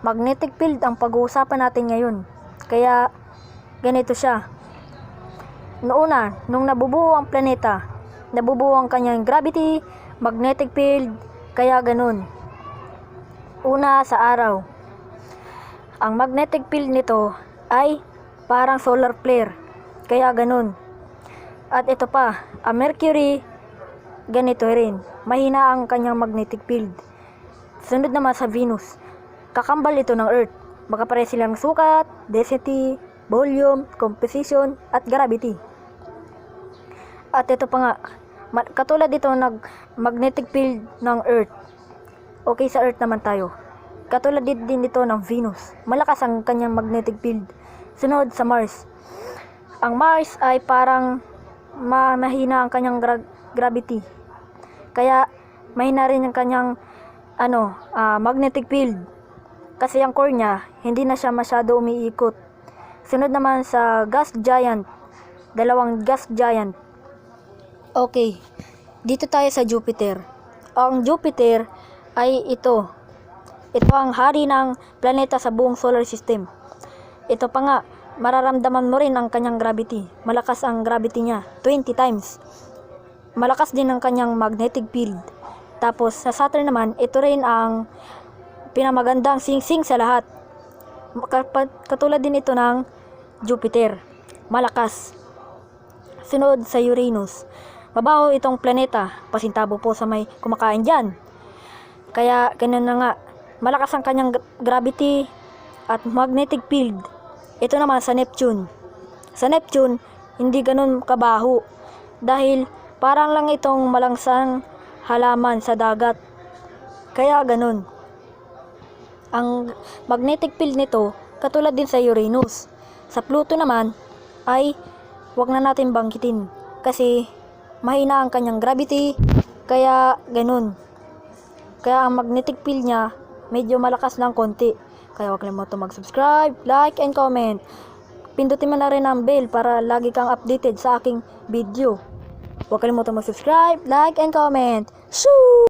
magnetic field ang pag-uusapan natin ngayon. Kaya ganito siya. Noona, nung nabubuo ang planeta, nabubuo ang kanyang gravity, magnetic field, kaya ganun. Una sa araw. Ang magnetic field nito ay parang solar flare, kaya ganun. At ito pa, ang Mercury, ganito rin. Mahina ang kanyang magnetic field. Sunod naman sa Venus. Kakambal ito ng Earth. Magkapare silang sukat, density, volume, composition, at gravity. At ito pa nga, katulad ito ng magnetic field ng Earth. Okay, sa Earth naman tayo. Katulad din ito ng Venus. Malakas ang kanyang magnetic field. Sunod sa Mars. Ang Mars ay parang mahina ang kanyang gravity. Kaya mahina rin ang kanyang magnetic field. Kasi ang core niya, hindi na siya masyado umiikot. Sunod naman sa gas giant. Dalawang gas giant. Okay, dito tayo sa Jupiter. Ang Jupiter ay ito. Ito ang hari ng planeta sa buong solar system. Ito pa nga, mararamdaman mo rin ang kanyang gravity. Malakas ang gravity niya, 20 times. Malakas din ang kanyang magnetic field. Tapos sa Saturn naman, ito rin ang pinamagandang sing-sing sa lahat. Katulad din ito ng Jupiter. Malakas. Sunod sa Uranus. Mabaho itong planeta. Pasintabi po sa may kumakain dyan. Kaya ganun na nga. Malakas ang kanyang gravity at magnetic field. Ito naman sa Neptune. Sa Neptune, hindi ganun kabaho. Dahil parang lang itong malangsang halaman sa dagat. Kaya ganun. Ang magnetic field nito, katulad din sa Uranus. Sa Pluto naman, ay wag na natin banggitin. Kasi mahina ang kanyang gravity, kaya ganun. Kaya ang magnetic field niya, medyo malakas lang konti. Kaya wag kalimutan mag-subscribe, like, and comment. Pindutin mo na rin ang bell para lagi kang updated sa aking video. Huwag kalimutan mag-subscribe, like, and comment. Shoo!